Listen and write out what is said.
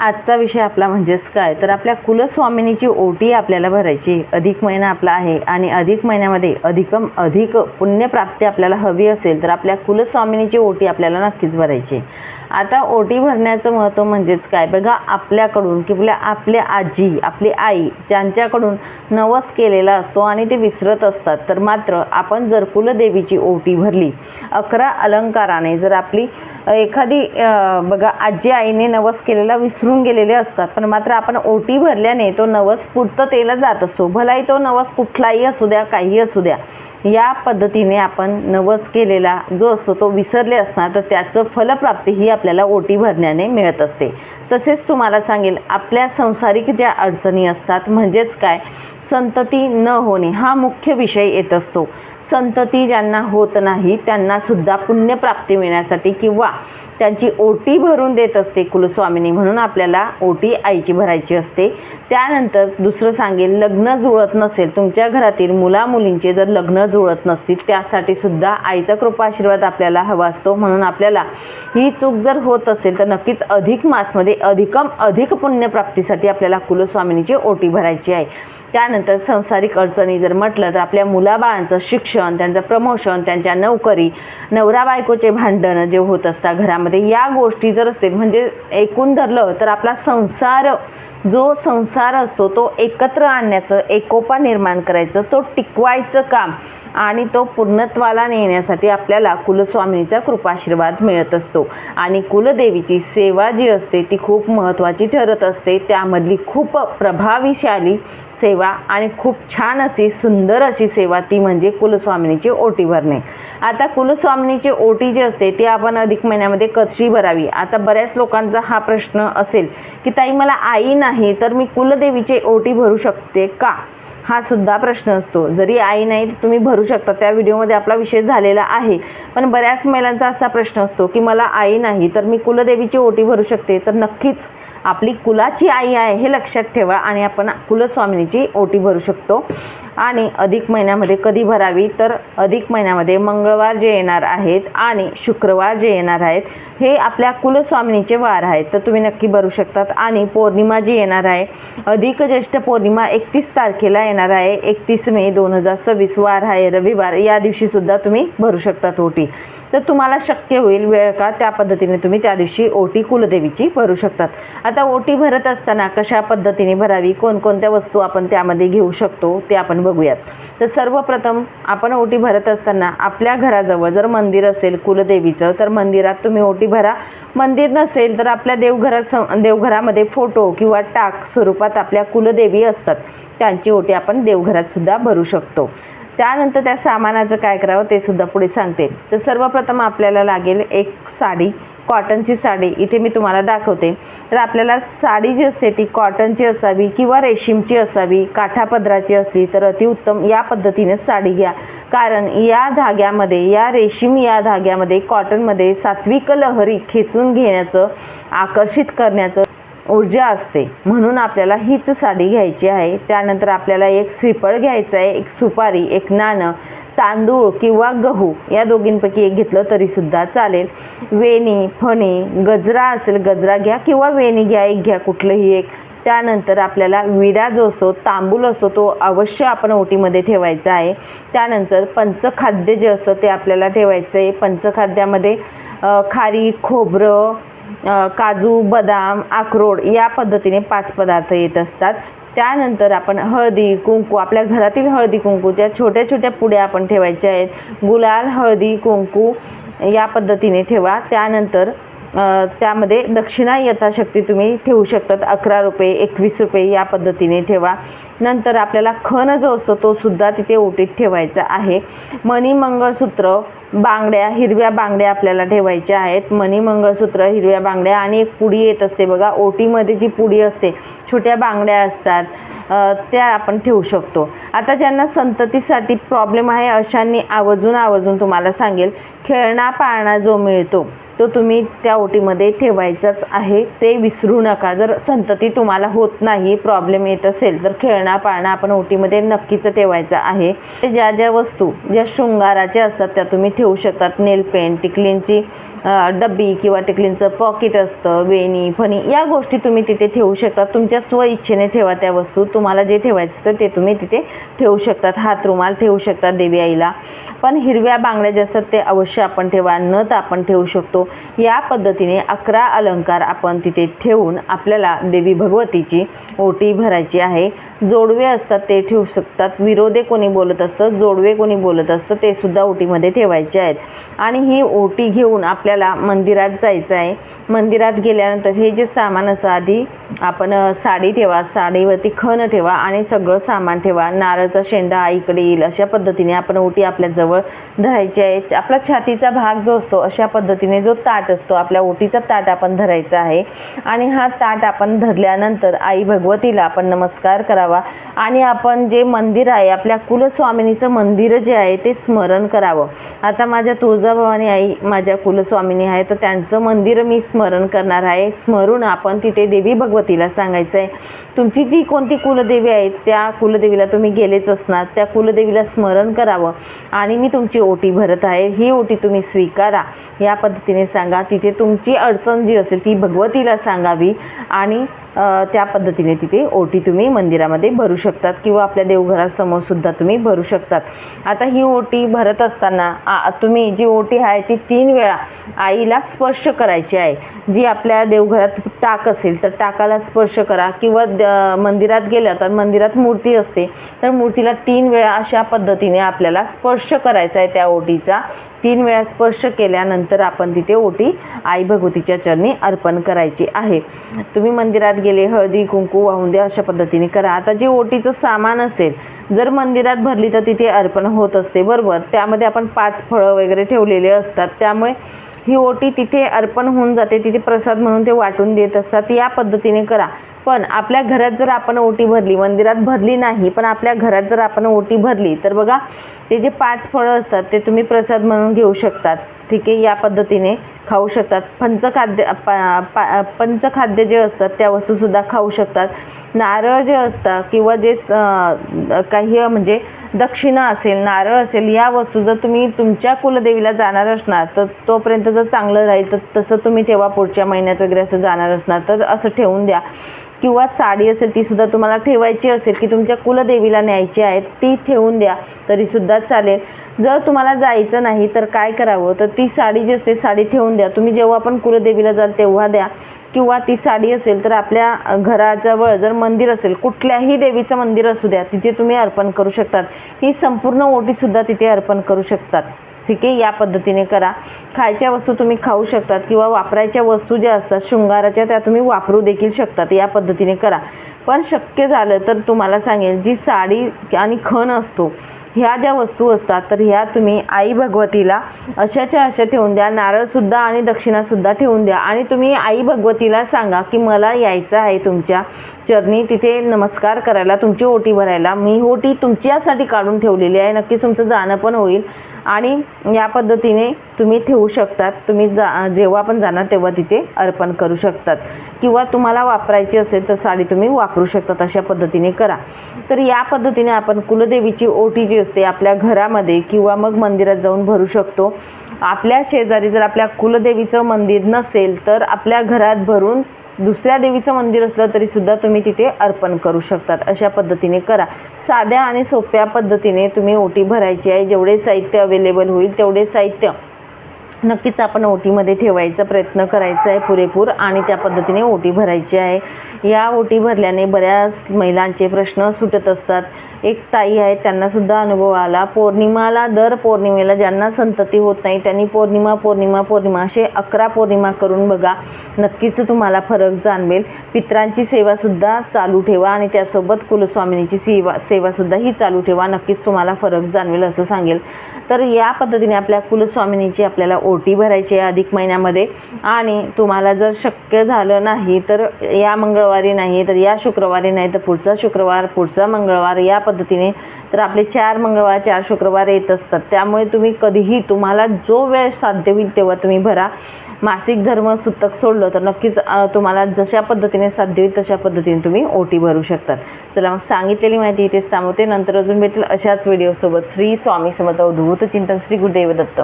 आजचा विषय आपला म्हणजेच काय तर आपल्या कुलस्वामिनीची ओटी आपल्याला भरायची. अधिक महिना आपला आहे आणि अधिक महिन्यामध्ये अधिक पुण्यप्राप्ती आपल्याला हवी असेल तर आपल्या कुलस्वामिनीची ओटी आपल्याला नक्कीच भरायची. आता ओटी भरण्याचं महत्त्व म्हणजेच काय बघा, आपल्याकडून किंवा आपल्या आजी आपली आई ज्यांच्याकडून नवस केलेला असतो आणि ते विसरत असतात, तर मात्र आपण जर कुलदेवीची ओटी भरली 11 अलंकाराने, जर आपली एखादी बघा आजी आईने नवस केलेला विसरून गेलेले असतात, पण मात्र आपण ओटी भरल्याने तो नवस पूर्ततेला जात असतो. भलाही तो नवस कुठलाही असू द्या, काही असू द्या, या पद्धतीने आपण नवस केलेला जो असतो तो विसरले असणार तर त्याचं फलप्राप्ती ही आपल्याला ओटी भरण्याने मिळत असते. तसेच तुम्हाला सांगेल, आपल्या संसारिक ज्या अडचणी असतात म्हणजेच काय, संतती न होणे हा मुख्य विषय येत असतो. संतती ज्यांना होत नाही त्यांना सुद्धा पुण्यप्राप्ती मिळण्यासाठी किंवा त्यांची ओटी भरून देत असते कुलस्वामिनी, म्हणून आपल्याला ओटी आईची भरायची असते. त्यानंतर दुसरं सांगेल, लग्न जुळत नसेल, तुमच्या घरातील मुलामुलींचे जर लग्न जुळत नसतील त्यासाठी सुद्धा आईचा कृपा आशीर्वाद आपल्याला हवा असतो. म्हणून आपल्याला ही चूक जर होत असेल तर नक्कीच अधिक मासमध्ये अधिक पुण्यप्राप्तीसाठी आपल्याला कुलस्वामिनीची ओटी भरायची आहे. त्यानंतर संसारिक अडचणी जर म्हटलं तर आपल्या मुलाबाळांचं शिक्षण, त्यांचं प्रमोशन, त्यांच्या नोकरी, नवरा बायकोचे भांडणं जे होत असतात घरामध्ये, या गोष्टी जर असतील म्हणजे एकूण धरलं तर आपला जो संसार असतो तो एकत्र आणण्याचं, एकोपा निर्माण करायचं, तो टिकवायचं काम आणि तो पूर्णत्वाला नेण्यासाठी आपल्याला कुलस्वामिनीचा कृपाशीर्वाद मिळत असतो. आणि कुलदेवीची सेवा जी असते ती खूप महत्त्वाची ठरत असते. त्यामधली खूप प्रभावीशाली सेवा आणि खूप छान अशी सुंदर अशी सेवा ती म्हणजे कुलस्वामिनीची ओटी भरणे. आता कुलस्वामिनीची ओटी जी असते ती आपण अधिक महिन्यामध्ये कशी भरावी. आता बऱ्याच लोकांचा हा प्रश्न असेल की ताई मला आई नाही तर मी कुलदेवीची ओटी भरू शकते का, हा सुद्धा प्रश्न असतो. जरी आई नाही तर तुम्ही भरू शकता, त्या व्हिडिओमध्ये आपला विषय झालेला आहे. पण बऱ्याच महिलांचा असा प्रश्न असतो की मला आई नाही तर मी कुलदेवीची ओटी भरू शकते. तर नक्कीच आपली कुलाची आई आहे हे लक्षात ठेवा आणि आपण कुलस्वामिनीची ओटी भरू शकतो. आणि अधिक महिन्यामध्ये कधी भरावी तर अधिक महिन्यामध्ये मंगळवार जे येणार आहेत आणि शुक्रवार जे येणार आहेत हे आपल्या कुलस्वामिनीचे वार आहेत, तर तुम्ही नक्की भरू शकतात. आणि पौर्णिमा जी येणार आहे, अधिक ज्येष्ठ पौर्णिमा 31 तारखेला येणार आहे, 31 मे 2026 वार आहे रविवार, या दिवशी सुद्धा तुम्ही भरू शकतात ओटी. तर तुम्हाला शक्य होईल वेळ का त्या पद्धतीने तुम्ही त्या दिवशी ओटी कुलदेवीची भरू शकतात. आता ओटी भरत असताना कशा पद्धतीने भरावी, कोणकोणत्या वस्तू आपण त्यामध्ये घेऊ शकतो ते आपण बघूयात. तर सर्वप्रथम आपण ओटी भरत असताना आपल्या घराजवळ जर मंदिर असेल कुलदेवीचं तर मंदिरात तुम्ही ओटी भरा. मंदिर नसेल तर आपल्या देवघरामध्ये फोटो किंवा टाक स्वरूपात आपल्या कुलदेवी असतात, त्यांची ओटी आपण देवघरात सुद्धा भरू शकतो. त्यानंतर त्या सामानाचं काय करावं ते सुद्धा पुढे सांगते. तर सर्वप्रथम आपल्याला लागेल एक साडी, कॉटनची साडी इथे मी तुम्हाला दाखवते. तर आपल्याला साडी जी असते ती कॉटनची असावी किंवा रेशीमची असावी, काठापदराची असली तर अतिउत्तम. या पद्धतीने साडी घ्या, कारण या धाग्यामध्ये, या रेशीम या धाग्यामध्ये, कॉटनमध्ये सात्विक लहरी खेचून घेण्याचं, आकर्षित करण्याचं ऊर्जा असते, म्हणून आपल्याला हीच साडी घ्यायची आहे. त्यानंतर आपल्याला एक श्रीफळ घ्यायचं आहे, एक सुपारी, एक नाणं, तांदूळ किंवा गहू या दोघींपैकी एक घेतलं तरी सुद्धा चालेल. वेणी, फणी, गजरा असेल गजरा घ्या किंवा वेणी घ्या, एक घ्या, कुठलंही एक. त्यानंतर आपल्याला विडा जो असतो, तांबूल असतो, तो अवश्य आपण ओटीमध्ये ठेवायचा आहे. त्यानंतर पंचखाद्य जे असतं ते आपल्याला ठेवायचं आहे. पंचखाद्यामध्ये खारीक, खोबरं, काजू, बदाम, अक्रोड या पद्धतीने 5 पदार्थ येत असतात. त्यानंतर आपण हळदी कुंकू, आपल्या घरातील हळदी कुंकूच्या छोट्या छोट्या पुड्या आपण ठेवायच्या आहेत. गुलाल, हळदी कुंकू या पद्धतीने ठेवा. त्यानंतर त्यामध्ये दक्षिणा यथाशक्ती तुम्ही ठेवू शकतात, 11 रुपये, 21 रुपये या पद्धतीने ठेवा. नंतर आपल्याला खण जो असतो तो सुद्धा तिथे ओटीत ठेवायचा आहे. मणी, मंगळसूत्र, बांगड्या, हिरव्या बांगड्या आपल्याला ठेवायच्या आहेत. मणी, मंगळसूत्र, हिरव्या बांगड्या आणि एक पुडी येत असते बघा, ओटीमध्ये जी पुडी असते, छोट्या बांगड्या असतात त्या आपण ठेवू शकतो. आता ज्यांना संततीसाठी प्रॉब्लेम आहे अशांनी आवर्जून तुम्हाला सांगेल, खेळणा पाळणा जो मिळतो तो तुम्ही त्या ओटीमध्ये ठेवायचाच आहे, ते विसरू नका. जर संतती तुम्हाला होत नाही, प्रॉब्लेम येत असेल तर खेळणा पाळणा आपण ओटीमध्ये नक्कीच ठेवायचा आहे. ज्या वस्तू ज्या शृंगाराच्या असतात त्या तुम्ही ठेवू शकतात. नेल पेंट, टिकलींची डब्बी किंवा टिकलींचं पॉकेट असतं, वेणी फणी या गोष्टी तुम्ही तिथे ठेवू शकता. तुमच्या स्वइच्छेने ठेवा त्या वस्तू. तुम्हाला जे ठेवायचं असेल ते तुम्ही तिथे ठेवू शकतात. हात रुमाल ठेवू शकतात देवी आईला. पण हिरव्या बांगड्या ज्या असतात ते अवश्य आपण ठेवा. नथ आपण ठेवू शकतो. या पद्धतीने 11 अलंकार आपण तिथे ठेवून आपल्याला देवी भगवतीची ओटी भरायची आहे. जोडवे असतात ते ठेवू शकतात. विरोधे कोणी बोलत असतं, जोडवे कोणी बोलत असतं ते सुद्धा ओटीमध्ये ठेवायचे आहेत. आणि ही ओटी घेऊन आपल्याला मंदिरात जायचं आहे. मंदिरात गेल्यानंतर हे जे सामान असं आधी आपण साडी ठेवा, साडीवरती खण ठेवा आणि सगळं सामान ठेवा. नारळाचा शेंडा आईकडे येईल अशा पद्धतीने आपण ओटी आपल्या जवळ धरायची आहे. आपला छातीचा भाग जो असतो अशा पद्धतीने जो ताट असतो आपल्या ओटीचा ताट आपण धरायचा आहे. आणि हा ताट आपण धरल्यानंतर आई भगवतीला आपण नमस्कार करावा आणि आपण जे मंदिर आहे आपल्या कुलस्वामिनीचं मंदिर जे आहे ते स्मरण करावं. आता माझ्या तुळजाभवानी आई माझ्या कुलस्वामिनी आहे तर त्यांचं मंदिर मी स्मरण करणार आहे. स्मरून आपण तिथे देवी भगवतीला सांगायचं आहे. तुमची जी कोणती कुलदेवी आहे त्या कुलदेवीला तुम्ही गेलेच असणार, त्या कुलदेवीला स्मरण करावं आणि मी तुमची ओटी भरत आहे, ही ओटी तुम्ही स्वीकारा या पद्धतीने सांगा. तिथे तुमची अडचण जी असेल ती भगवतीला सांगावी आणि त्या पद्धतीने तिथे ओटी तुम्ही मंदिरामध्ये भरू शकतात किंवा आपल्या देवघरासमोर सुद्धा तुम्ही भरू शकतात. आता ही ओटी भरत असताना तुम्ही जी ओटी आहे ती 3 वेळा आईला स्पर्श करायची आहे. जी आपल्या देवघरात टाक असेल तर टाकाला स्पर्श करा किंवा मंदिरात गेलं तर मंदिरात मूर्ती असते तर मूर्तीला 3 वेळा अशा पद्धतीने आपल्याला स्पर्श करायचा आहे. त्या ओटीचा 3 वेळा स्पर्श केल्यानंतर आपण तिथे ओटी आई भगवतीच्या चरणी अर्पण करायची आहे. तुम्ही मंदिरात गेले हळदी कुंकू वाहून द्या अशा पद्धतीने करा. आता जे ओटीचं सामान असेल जर मंदिरात भरली तर तिथे अर्पण होत असते बरोबर. त्यामध्ये आपण 5 फळं वगैरे ठेवलेले असतात त्यामुळे ही ओटी तिथे अर्पण होऊन जाते. तिथे प्रसाद म्हणून ते वाटून देत असतात. या पद्धतीने करा. पण आपल्या घरात जर आपण ओटी भरली, मंदिरात भरली नाही पण आपल्या घरात जर आपण ओटी भरली तर बघा ते जे 5 फळं असतात ते तुम्ही प्रसाद म्हणून घेऊ शकतात. ठीक आहे, या पद्धतीने खाऊ शकतात. पंचखाद्य जे असतात त्या वस्तूसुद्धा खाऊ शकतात. नारळ जे असतं किंवा जे काही म्हणजे दक्षिणा असेल, नारळ असेल या वस्तू जर तुम्ही तुमच्या कुलदेवीला जाणार असणार तर तोपर्यंत जर चांगलं राहील तर तसं तुम्ही ठेवा. पुढच्या महिन्यात वगैरे असं जाणार असणार तर असं ठेवून द्या. किंवा साडी असेल तीसुद्धा तुम्हाला ठेवायची असेल की तुमच्या कुलदेवीला न्यायची आहे ती ठेवून द्या तरीसुद्धा चालेल. जर तुम्हाला जायचं नाही तर काय करावं तर ती साडी जी असते साडी ठेवून द्या. तुम्ही जेव्हा पण कुलदेवीला जाल तेव्हा द्या. किंवा ती साडी असेल तर आपल्या घराजवळ जर मंदिर असेल कुठल्याही देवीचं मंदिर असू द्या तिथे तुम्ही अर्पण करू शकतात. ही संपूर्ण ओटीसुद्धा तिथे अर्पण करू शकतात. ठीक आहे, या पद्धतीने करा. खायच्या वस्तू तुम्ही खाऊ शकतात किंवा वापरायच्या वस्तू ज्या असतात शृंगाराच्या त्या तुम्ही वापरू देखील शकतात. या पद्धतीने करा. पण शक्य झालं तर तुम्हाला सांगेल जी साडी आणि खण असतो ह्या ज्या वस्तू असतात तर ह्या तुम्ही आई भगवतीला अशाच्या अशा ठेवून द्या. नारळसुद्धा आणि दक्षिणासुद्धा ठेवून द्या आणि तुम्ही आई भगवतीला सांगा की मला यायचं आहे तुमच्या चरणी तिथे नमस्कार करायला, तुमची ओटी भरायला. मी ओटी तुमच्यासाठी काढून ठेवलेली आहे. नक्कीच तुमचं जाणं पण होईल आणि या पद्धतीने तुम्ही ठेवू शकतात. तुम्ही जेव्हा पण जाणार तेव्हा तिथे अर्पण करू शकतात किंवा तुम्हाला वापरायची असेल तर साडी तुम्ही वापरू शकतात. अशा पद्धतीने करा. तर या पद्धतीने आपण कुलदेवीची ओटी जी असते आपल्या घरामध्ये किंवा मग मंदिरात जाऊन भरू शकतो. आपल्या शेजारी जर आपल्या कुलदेवीचं मंदिर नसेल तर आपल्या घरात भरून दुसऱ्या देवीचं मंदिर असलं तरीसुद्धा तुम्ही तिथे अर्पण करू शकतात. अशा पद्धतीने करा. साध्या आणि सोप्या पद्धतीने तुम्ही ओटी भरायची आहे. जेवढे साहित्य अवेलेबल होईल तेवढे साहित्य नक्कीच आपण ओटीमध्ये ठेवायचा प्रयत्न करायचा आहे पुरेपूर आणि त्या पद्धतीने ओटी भरायची आहे. या ओटी भरल्याने बऱ्याच महिलांचे प्रश्न सुटत असतात. एक ताई आहेत त्यांनासुद्धा अनुभव आला. पौर्णिमाला दर पौर्णिमेला ज्यांना संतती होत नाही त्यांनी पौर्णिमा असे 11 पौर्णिमा करून बघा. नक्कीच तुम्हाला फरक जाणवेल. पितरांची सेवासुद्धा चालू ठेवा आणि त्यासोबत कुलस्वामिनीची सेवासुद्धा ही चालू ठेवा. नक्कीच तुम्हाला फरक जाणवेल असं सांगेल. तर या पद्धतीने आपल्या कुलस्वामिनीची आपल्याला ओटी भरायची आहे अधिक महिन्यामध्ये. आणि तुम्हाला जर शक्य झालं नाही तर या मंगळवारी नाही तर या शुक्रवारी नाही तर पुढचा शुक्रवार, पुढचा मंगळवार या पद्धतीने तर आपले 4 मंगळवार 4 शुक्रवार येत असतात. त्यामुळे तुम्ही कधीही तुम्हाला जो वेळ साध्य होईल तेव्हा तुम्ही भरा. मासिक धर्म सुतक सोडलं तर नक्कीच तुम्हाला जशा पद्धतीने साध्य होईल तशा पद्धतीने तुम्ही ओटी भरू शकतात. चला मग सांगितलेली माहिती इथेच थांबवते. नंतर अजून भेटेल अशाच व्हिडिओसोबत. श्री स्वामी समर्थ अवधूत चिंतन. श्री गुरुदेव दत्त.